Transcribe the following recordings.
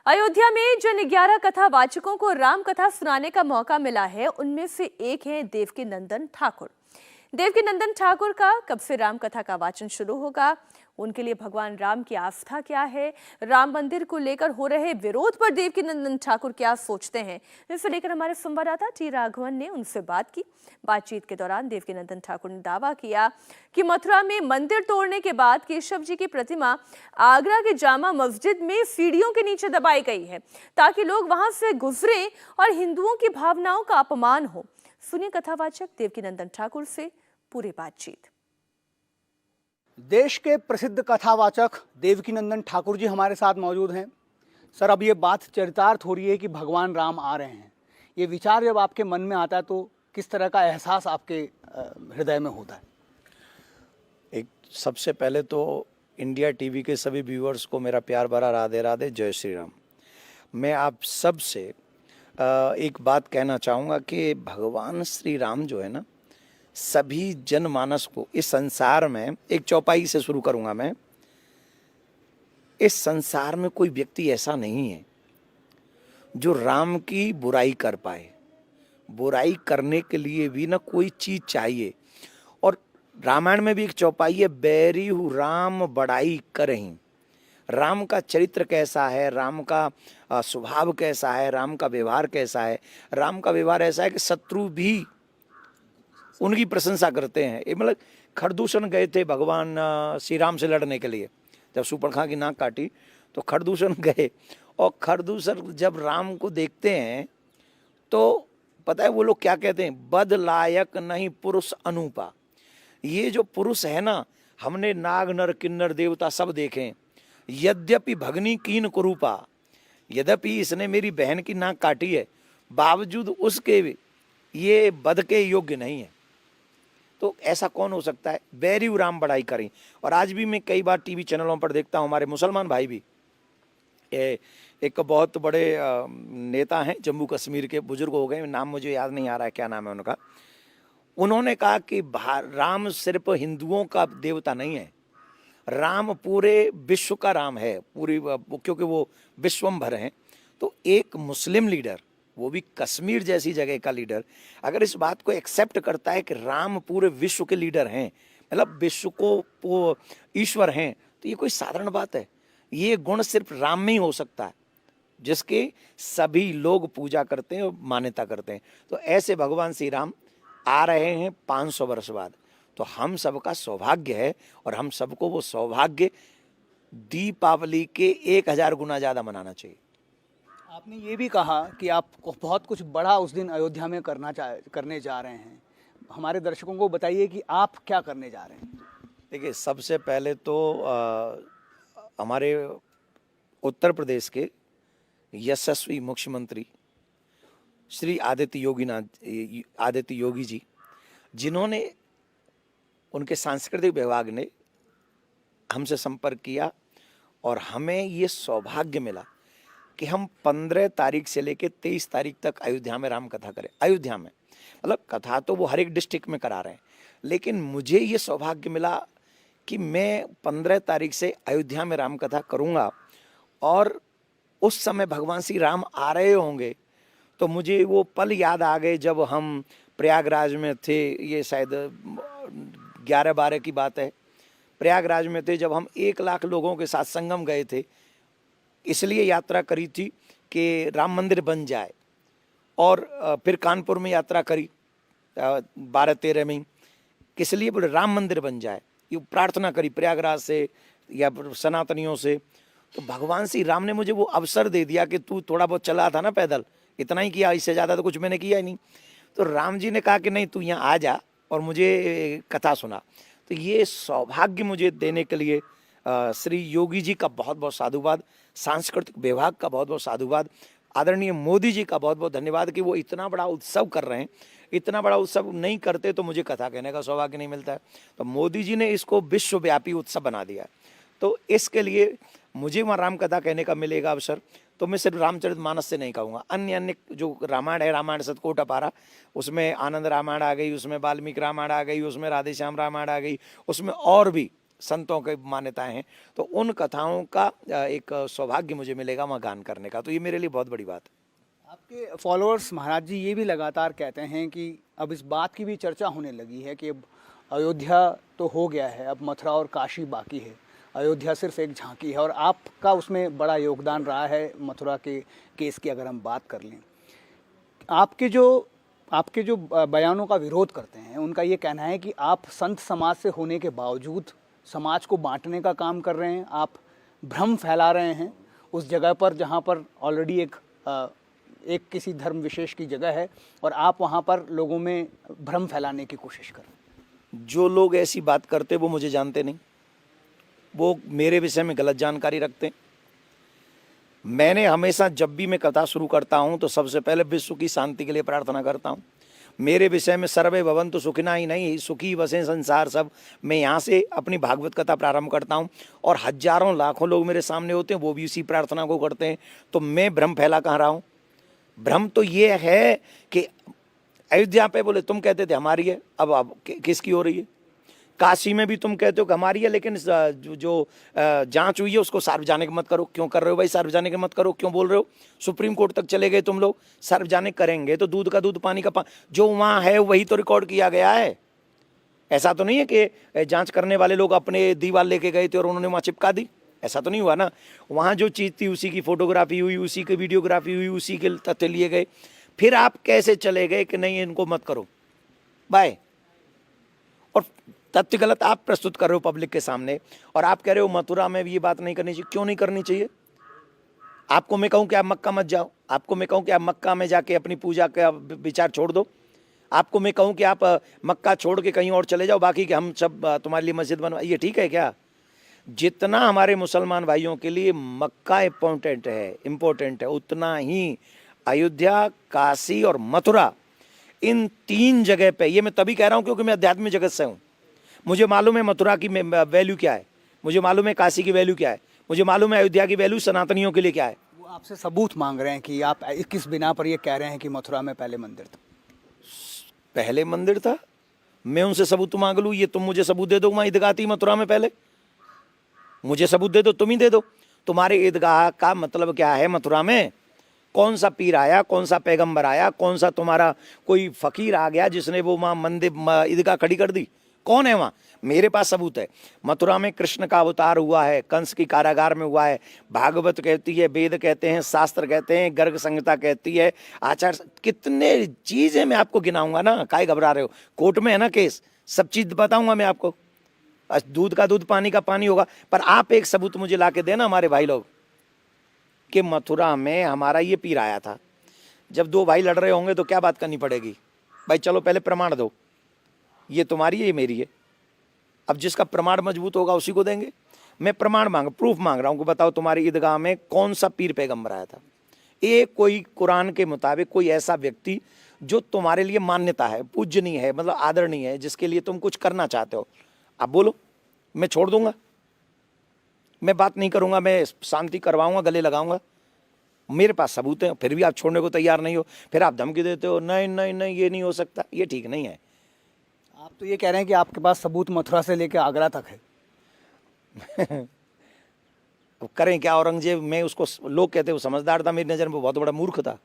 अयोध्या में जिन 11 कथावाचकों को राम कथा सुनाने का मौका मिला है, उनमें से एक हैं देवकीनंदन ठाकुर। देवकीनंदन ठाकुर का कब से राम कथा का वाचन शुरू होगा, उनके लिए भगवान राम की आस्था क्या है, राम मंदिर को लेकर हो रहे विरोध पर देवकीनंदन ठाकुर क्या सोचते हैं, इसे लेकर हमारे संवाददाता टी राघवन ने उनसे बात की। बातचीत के दौरान देवकीनंदन ठाकुर ने दावा किया कि मथुरा में मंदिर तोड़ने के बाद केशव जी की प्रतिमा आगरा के जामा मस्जिद में सीढ़ियों के नीचे दबाई गई है, ताकि लोग वहां से गुजरे और हिंदुओं की भावनाओं का अपमान हो। सुनिए कथावाचक देवकीनंदन ठाकुर से पूरी बातचीत। देश के प्रसिद्ध कथावाचक देवकीनंदन ठाकुर जी हमारे साथ मौजूद हैं। सर, अब ये बात चरितार्थ हो रही है कि भगवान राम आ रहे हैं। ये विचार जब आपके मन में आता है तो किस तरह का एहसास आपके हृदय में होता है? एक सबसे पहले तो इंडिया टीवी के सभी व्यूअर्स को मेरा प्यार भरा राधे राधे, जय श्री राम। मैं आप सब से एक बात कहना चाहूँगा कि भगवान श्री राम जो है ना, सभी जनमानस को इस संसार में, एक चौपाई से शुरू करूँगा मैं, इस संसार में कोई व्यक्ति ऐसा नहीं है जो राम की बुराई कर पाए। बुराई करने के लिए भी ना कोई चीज चाहिए। और रामायण में भी एक चौपाई है, बैरी हूँ राम बड़ाई करहीं। राम का चरित्र कैसा है, राम का स्वभाव कैसा है, राम का व्यवहार कैसा है। राम का व्यवहार ऐसा है कि शत्रु भी उनकी प्रशंसा करते हैं। ये मतलब खरदूषण गए थे भगवान श्री राम से लड़ने के लिए, जब शूर्पणखा की नाक काटी तो खरदूषण गए, और खरदूषण जब राम को देखते हैं तो पता है वो लोग क्या कहते हैं, बद लायक नहीं पुरुष अनुपा। ये जो पुरुष है ना, हमने नाग नर किन्नर देवता सब देखे, यद्यपि भगनी कीन कुरूपा, यद्यपि इसने मेरी बहन की नाक काटी है, बावजूद उसके भी ये बध के योग्य नहीं है। तो ऐसा कौन हो सकता है? बैरी राम बड़ाई करें। और आज भी मैं कई बार टीवी चैनलों पर देखता हूँ, हमारे मुसलमान भाई भी, एक बहुत बड़े नेता हैं जम्मू कश्मीर के, बुजुर्ग हो गए, नाम मुझे याद नहीं आ रहा है क्या नाम है उनका। उन्होंने कहा कि राम सिर्फ हिंदुओं का देवता नहीं है, राम पूरे विश्व का राम है, पूरी, क्योंकि वो विश्वम्भर हैं। तो एक मुस्लिम लीडर, वो भी कश्मीर जैसी जगह का लीडर, अगर इस बात को एक्सेप्ट करता है कि राम पूरे विश्व के लीडर हैं, मतलब विश्व को ईश्वर हैं, तो ये कोई साधारण बात है? ये गुण सिर्फ राम में ही हो सकता है, जिसके सभी लोग पूजा करते हैं और मान्यता करते हैं। तो ऐसे भगवान श्री राम आ रहे हैं 500 वर्ष बाद। तो हम सबका सौभाग्य है, और हम सबको वो सौभाग्य दीपावली के 1000 गुना ज़्यादा मनाना चाहिए। आपने ये भी कहा कि आप बहुत कुछ बड़ा उस दिन अयोध्या में करने जा रहे हैं। हमारे दर्शकों को बताइए कि आप क्या करने जा रहे हैं। देखिए, सबसे पहले तो हमारे उत्तर प्रदेश के यशस्वी मुख्यमंत्री श्री आदित्य योगी जी, जिन्होंने, उनके सांस्कृतिक विभाग ने हमसे संपर्क किया और हमें ये सौभाग्य मिला कि हम 15 तारीख से लेकर 23 तारीख तक अयोध्या में राम कथा करें। अयोध्या में, मतलब कथा तो वो हर एक डिस्ट्रिक्ट में करा रहे हैं, लेकिन मुझे ये सौभाग्य मिला कि मैं 15 तारीख से अयोध्या में राम कथा करूँगा, और उस समय भगवान श्री राम आ रहे होंगे। तो मुझे वो पल याद आ गए जब हम प्रयागराज में थे, ये शायद 11-12 की बात है, प्रयागराज में थे जब हम 1 लाख लोगों के साथ संगम गए थे। इसलिए यात्रा करी थी कि राम मंदिर बन जाए, और फिर कानपुर में यात्रा करी 12-13 में, किस लिए? बोले राम मंदिर बन जाए, ये प्रार्थना करी प्रयागराज से या सनातनियों से। तो भगवान श्री राम ने मुझे वो अवसर दे दिया कि तू थोड़ा बहुत चला था ना पैदल, इतना ही किया, इससे ज़्यादा तो कुछ मैंने किया ही नहीं। तो राम जी ने कहा कि नहीं, तू यहाँ आ जा और मुझे कथा सुना। तो ये सौभाग्य मुझे देने के लिए श्री योगी जी का बहुत बहुत साधुवाद, सांस्कृतिक विभाग का बहुत बहुत साधुवाद, आदरणीय मोदी जी का बहुत बहुत धन्यवाद कि वो इतना बड़ा उत्सव कर रहे हैं। इतना बड़ा उत्सव नहीं करते तो मुझे कथा कहने का सौभाग्य नहीं मिलता है। तो मोदी जी ने इसको विश्वव्यापी उत्सव बना दिया है। तो इसके लिए मुझे वहाँ राम कथा कहने का मिलेगा अवसर। तो मैं सिर्फ रामचरितमानस से नहीं कहूँगा, अन्य अन्य जो रामायण है, रामायण सतकोट अपारा, उसमें आनंद रामायण आ गई, उसमें वाल्मीकि रामायण आ गई, उसमें राधेश्याम रामायण आ गई, उसमें और भी संतों की मान्यताएं हैं, तो उन कथाओं का एक सौभाग्य मुझे मिलेगा वहाँ गान करने का, तो ये मेरे लिए बहुत बड़ी बात है। आपके फॉलोअर्स महाराज जी ये भी लगातार कहते हैं कि अब इस बात की भी चर्चा होने लगी है कि अब अयोध्या तो हो गया है, अब मथुरा और काशी बाकी है, अयोध्या सिर्फ एक झांकी है और आपका उसमें बड़ा योगदान रहा है मथुरा के केस की अगर हम बात कर लें। आपके जो बयानों का विरोध करते हैं उनका ये कहना है कि आप संत समाज से होने के बावजूद समाज को बांटने का काम कर रहे हैं, आप भ्रम फैला रहे हैं उस जगह पर जहाँ पर ऑलरेडी एक किसी धर्म विशेष की जगह है और आप वहाँ पर लोगों में भ्रम फैलाने की कोशिश कर रहे हैं। जो लोग ऐसी बात करते वो मुझे जानते नहीं, वो मेरे विषय में गलत जानकारी रखते हैं। मैंने हमेशा जब भी मैं कथा शुरू करता हूं तो सबसे पहले विश्व की शांति के लिए प्रार्थना करता हूं। मेरे विषय में सर्वे भवन्तु सुखिनः ही नहीं, सुखी बसें संसार सब। मैं यहाँ से अपनी भागवत कथा प्रारंभ करता हूँ और हजारों लाखों लोग मेरे सामने होते हैं, वो भी इसी प्रार्थना को करते हैं। तो मैं भ्रम फैला कहाँ रहा हूँ? भ्रम तो ये है कि अयोध्या पे बोले तुम कहते थे हमारी है, अब किसकी हो रही है? काशी में भी तुम कहते हो कि हमारी है, लेकिन जो जांच हुई है उसको सार्वजनिक मत करो। क्यों कर रहे हो भाई सार्वजनिक मत करो? क्यों बोल रहे हो? सुप्रीम कोर्ट तक चले गए तुम लोग। सार्वजनिक करेंगे तो दूध का दूध पानी का पानी, जो वहाँ है वही तो रिकॉर्ड किया गया है। ऐसा तो नहीं है कि जांच करने वाले लोग अपने दीवार लेके गए थे और उन्होंने वहाँ चिपका दी, ऐसा तो नहीं हुआ ना। वहाँ जो चीज़ थी उसी की फोटोग्राफी हुई, उसी की वीडियोग्राफी हुई, उसी के तथ्य लिए गए। फिर आप कैसे चले गए कि नहीं इनको मत करो बाय? और तथ्य गलत आप प्रस्तुत कर रहे हो पब्लिक के सामने, और आप कह रहे हो मथुरा में भी ये बात नहीं करनी चाहिए। क्यों नहीं करनी चाहिए? आपको मैं कहूँ कि आप मक्का मत जाओ, आपको मैं कहूँ कि आप मक्का में जाके अपनी पूजा का विचार छोड़ दो, आपको मैं कहूँ कि आप मक्का छोड़ के कहीं और चले जाओ, बाकी कि हम सब तुम्हारे लिए मस्जिद बनवा, ये ठीक है क्या? जितना हमारे मुसलमान भाइयों के लिए मक्का इम्पोर्टेंट है, उतना ही अयोध्या, काशी और मथुरा, इन तीन जगह पे, ये मैं तभी कह रहा हूँ क्योंकि मैं अध्यात्मिक जगत से हूँ। मुझे मालूम है मथुरा की वैल्यू क्या है, मुझे मालूम है काशी की वैल्यू क्या है, मुझे मालूम है अयोध्या की वैल्यू सनातनियों के लिए क्या है। वो आपसे सबूत मांग रहे हैं कि आप किस बिना पर ये कह रहे हैं कि मथुरा में पहले मंदिर था। पहले मंदिर था, मैं उनसे सबूत मांग लूँ? ये तुम मुझे सबूत दे दो वहाँ ईदगाह थी मथुरा में पहले, मुझे सबूत दे दो, तुम ही दे दो। तुम्हारे ईदगाह का मतलब क्या है? मथुरा में कौन सा पीर आया, कौन सा पैगंबर आया, कौन सा तुम्हारा कोई फकीर आ गया जिसने वो वहाँ मंदिर ईदगाह खड़ी कर दी? कौन है वहाँ? मेरे पास सबूत है। मथुरा में कृष्ण का अवतार हुआ है, कंस की कारागार में हुआ है, भागवत कहती है, वेद कहते हैं, शास्त्र कहते हैं, गर्ग संहिता कहती है, आचार, कितने चीजें मैं आपको गिनाऊंगा ना, काहे घबरा रहे हो? कोर्ट में है ना केस, सब चीज बताऊंगा मैं आपको। दूध का दूध पानी का पानी होगा, पर आप एक सबूत मुझे ला के देना हमारे भाई लोग कि मथुरा में हमारा ये पीर आया था। जब दो भाई लड़ रहे होंगे तो क्या बात करनी पड़ेगी भाई? चलो पहले प्रमाण दो, ये तुम्हारी है ये मेरी है। अब जिसका प्रमाण मजबूत होगा उसी को देंगे। मैं प्रमाण प्रूफ मांग रहा हूँ कि बताओ तुम्हारी ईदगाह में कौन सा पीर पैगंबर आया था? एक कोई कुरान के मुताबिक कोई ऐसा व्यक्ति जो तुम्हारे लिए मान्यता है, पूजनीय है, मतलब आदरणीय है, जिसके लिए तुम कुछ करना चाहते हो, आप बोलो, मैं छोड़ दूंगा, मैं बात नहीं करूंगा, मैं शांति करवाऊंगा, गले लगाऊंगा। मेरे पास सबूत है, फिर भी आप छोड़ने को तैयार नहीं हो, फिर आप धमकी देते हो नहीं नहीं नहीं ये नहीं हो सकता, ये ठीक नहीं है। आप तो ये कह रहे हैं कि आपके पास सबूत मथुरा से लेकर आगरा तक है। तो करें क्या? औरंगजेब, मैं उसको, लोग कहते वो समझदार था, मेरी नज़र में बहुत बड़ा मूर्ख था।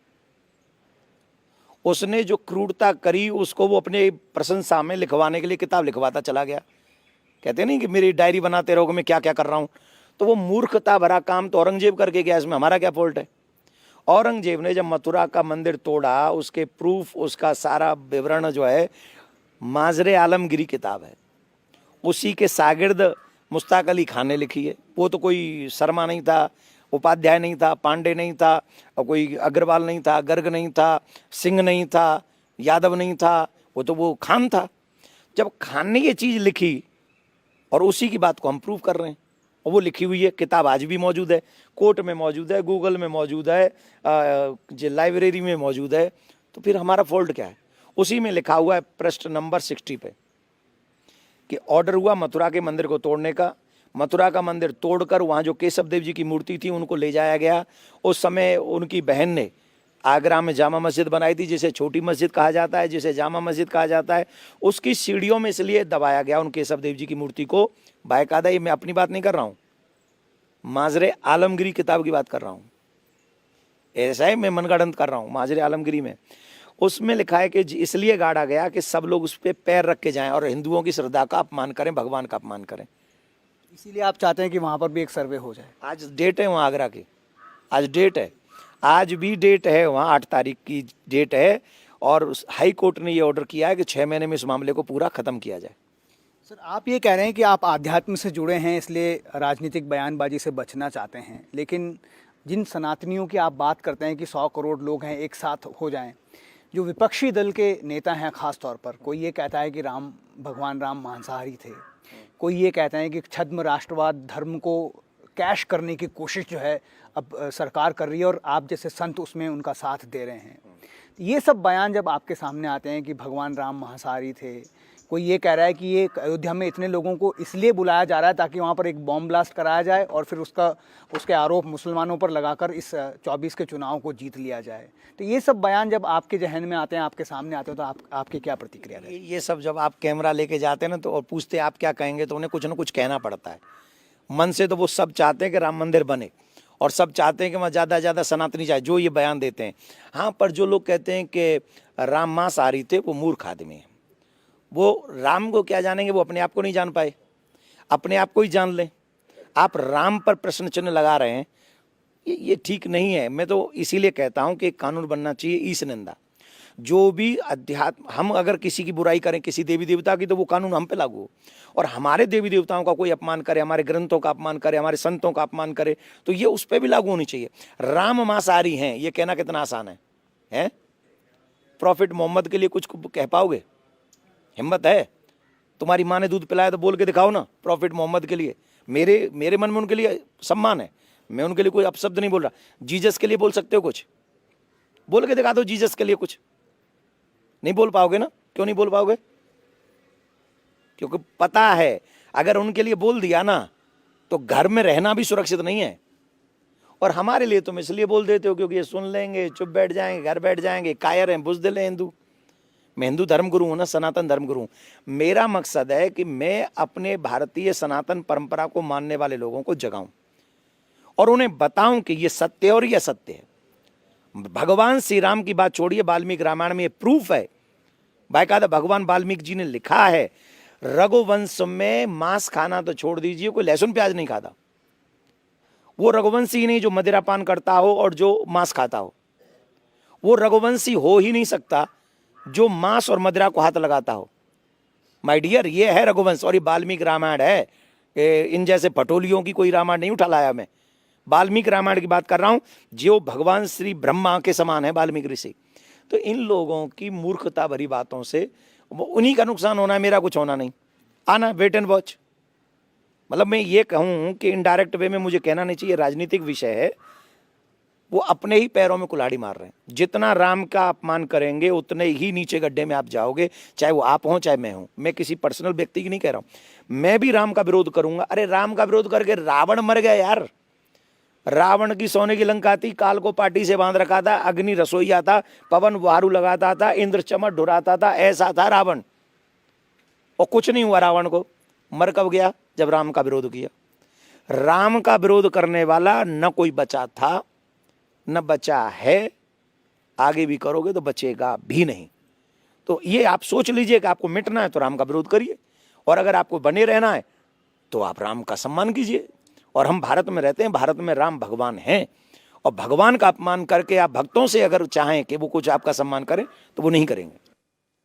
उसने जो क्रूरता करी उसको वो अपने प्रशंसा में लिखवाने के लिए किताब लिखवाता चला गया। कहते नहीं कि मेरी डायरी बनाते रहोगे मैं क्या क्या कर रहा हूँ। तो वो मूर्खता भरा काम तो औरंगजेब करके गया, इसमें हमारा क्या फॉल्ट है? औरंगजेब ने जब मथुरा का मंदिर तोड़ा, उसके प्रूफ, उसका सारा विवरण जो है माजरे आलमगिरी किताब है, उसी के शागिर्द मुश्ताक अली खान ने लिखी है। वो तो कोई शर्मा नहीं था, उपाध्याय नहीं था, पांडे नहीं था, और कोई अग्रवाल नहीं था, गर्ग नहीं था, सिंह नहीं था, यादव नहीं था, वो खान था। जब खान ने ये चीज़ लिखी और उसी की बात को हम प्रूव कर रहे हैं, और वो लिखी हुई है किताब, आज भी मौजूद है, कोर्ट में मौजूद है, गूगल में मौजूद है, जो लाइब्रेरी में मौजूद है, तो फिर हमारा फॉल्ट क्या है? उसी में लिखा हुआ है पृष्ठ नंबर 60 पे कि ऑर्डर हुआ मथुरा के मंदिर को तोड़ने का। मथुरा का मंदिर तोड़कर वहाँ जो केशव देव जी की मूर्ति थी उनको ले जाया गया। उस समय उनकी बहन ने आगरा में जामा मस्जिद बनाई थी, जिसे छोटी मस्जिद कहा जाता है, जिसे जामा मस्जिद कहा जाता है, उसकी सीढ़ियों में इसलिए दबाया गया उन केशव देव जी की मूर्ति को बाकायदा। ये मैं अपनी बात नहीं कर रहा हूँ, माजरे आलमगिरी किताब की बात कर रहा हूँ, ऐसा है मैं मनगढ़ंत कर रहा हूँ। माजरे आलमगिरी में उसमें लिखा है कि इसलिए गाड़ा गया कि सब लोग उस पर पैर रख के जाएं और हिंदुओं की श्रद्धा का अपमान करें, भगवान का अपमान करें। इसीलिए आप चाहते हैं कि वहाँ पर भी एक सर्वे हो जाए। आज डेट है वहाँ आगरा की, आज डेट है, आज भी डेट है वहाँ, 8 तारीख की डेट है। और हाई कोर्ट ने ये ऑर्डर किया है कि 6 महीने में इस मामले को पूरा खत्म किया जाए। सर, आप ये कह रहे हैं कि आप आध्यात्म से जुड़े हैं, इसलिए राजनीतिक बयानबाजी से बचना चाहते हैं, लेकिन जिन सनातनियों की आप बात करते हैं कि 100 करोड़ लोग हैं एक साथ हो जाएं, जो विपक्षी दल के नेता हैं खास तौर पर, कोई ये कहता है कि भगवान राम मांसाहारी थे, कोई ये कहता है कि छद्म राष्ट्रवाद धर्म को कैश करने की कोशिश जो है अब सरकार कर रही है और आप जैसे संत उसमें उनका साथ दे रहे हैं। ये सब बयान जब आपके सामने आते हैं कि भगवान राम मांसाहारी थे, कोई ये कह रहा है कि ये अयोध्या में इतने लोगों को इसलिए बुलाया जा रहा है ताकि वहाँ पर एक बॉम्ब ब्लास्ट कराया जाए और फिर उसके आरोप मुसलमानों पर लगाकर इस 24 के चुनाव को जीत लिया जाए, तो ये सब बयान जब आपके जहन में आते हैं, आपके सामने आते हैं, तो आपकी क्या प्रतिक्रिया है? ये सब जब आप कैमरा लेके जाते हैं ना तो और पूछते आप क्या कहेंगे, तो उन्हें कुछ ना कुछ कहना पड़ता है। मन से तो वो सब चाहते हैं कि राम मंदिर बने और सब चाहते हैं कि वहाँ ज़्यादा से ज़्यादा सनातनी जाए, जो ये बयान देते हैं। हाँ, पर जो लोग कहते हैं कि राम मांसाहारी थे, वो मूर्ख आदमी है। वो राम को क्या जानेंगे, वो अपने आप को नहीं जान पाए, अपने आप को ही जान लें। आप राम पर प्रश्न चिन्ह लगा रहे हैं, ये ठीक नहीं है। मैं तो इसीलिए कहता हूँ कि कानून बनना चाहिए ईश निंदा। जो भी अध्यात्म, हम अगर किसी की बुराई करें किसी देवी देवता की, तो वो कानून हम पे लागू हो। और हमारे देवी देवताओं का कोई अपमान करे, हमारे ग्रंथों का अपमान करे, हमारे संतों का अपमान करे, तो ये उस पर भी लागू होनी चाहिए। राम मांसाहारी हैं ये कहना कितना आसान है? प्रॉफिट मोहम्मद के लिए कुछ कह पाओगे? हिम्मत है? तुम्हारी माँ ने दूध पिलाया तो बोल के दिखाओ ना प्रॉफिट मोहम्मद के लिए। मेरे मन में उनके लिए सम्मान है, मैं उनके लिए कोई अपशब्द नहीं बोल रहा। जीसस के लिए बोल सकते हो कुछ? बोल के दिखा दो जीसस के लिए कुछ। नहीं बोल पाओगे ना? क्यों नहीं बोल पाओगे? क्योंकि पता है अगर उनके लिए बोल दिया ना तो घर में रहना भी सुरक्षित नहीं है। और हमारे लिए तुम इसलिए बोल देते हो क्योंकि ये सुन लेंगे, चुप बैठ जाएंगे, घर बैठ जाएंगे, कायर हैं, बुज़दिल हैं हिंदू। मैं हिंदू धर्म गुरु हूँ ना, सनातन धर्म गुरु हूँ। मेरा मकसद है कि मैं अपने भारतीय सनातन परंपरा को मानने वाले लोगों को जगाऊं और उन्हें बताऊं कि ये सत्य और ये असत्य है। भगवान श्री राम की बात छोड़िए, वाल्मीकि रामायण में ये प्रूफ है, बाकायदा भगवान वाल्मीकि जी ने लिखा है। रघुवंश में मांस खाना तो छोड़ दीजिए, कोई लहसुन प्याज नहीं खाता। वो रघुवंशी नहीं जो मदिरा पान करता हो और जो मांस खाता हो। वो रघुवंशी हो ही नहीं सकता जो मांस और मदिरा को हाथ लगाता हो। माय डियर, ये है रघुवंश और ये वाल्मीकि रामायण है। इन जैसे पटोलियों की कोई रामायण नहीं उठा लाया मैं, वाल्मीकि रामायण की बात कर रहा हूं, जो भगवान श्री ब्रह्मा के समान है वाल्मीकि ऋषि। तो इन लोगों की मूर्खता भरी बातों से उन्हीं का नुकसान होना है, मेरा कुछ होना नहीं। आना, वेट एंड वॉच। मतलब मैं ये कहूँ कि इनडायरेक्ट वे में मुझे कहना नहीं चाहिए, राजनीतिक विषय है। वो अपने ही पैरों में कुल्हाड़ी मार रहे हैं। जितना राम का अपमान करेंगे उतने ही नीचे गड्ढे में आप जाओगे, चाहे वो आप हों चाहे मैं हूं। मैं किसी पर्सनल व्यक्ति की नहीं कह रहा हूं, मैं भी राम का विरोध करूंगा। अरे राम का विरोध करके रावण मर गया यार। रावण की सोने की लंका थी, काल को पार्टी से बांध रखा था, अग्नि रसोईया था, पवन वारू लगाता था, इंद्र चमक ढुराता था, ऐसा था रावण। और कुछ नहीं हुआ रावण को। मर कब गया? जब राम का विरोध किया। राम का विरोध करने वाला न कोई बचा था न बचा है, आगे भी करोगे तो बचेगा भी नहीं। तो ये आप सोच लीजिए कि आपको मिटना है तो राम का विरोध करिए, और अगर आपको बने रहना है तो आप राम का सम्मान कीजिए। और हम भारत में रहते हैं, भारत में राम भगवान हैं, और भगवान का अपमान करके आप भक्तों से अगर चाहें कि वो कुछ आपका सम्मान करें तो वो नहीं करेंगे।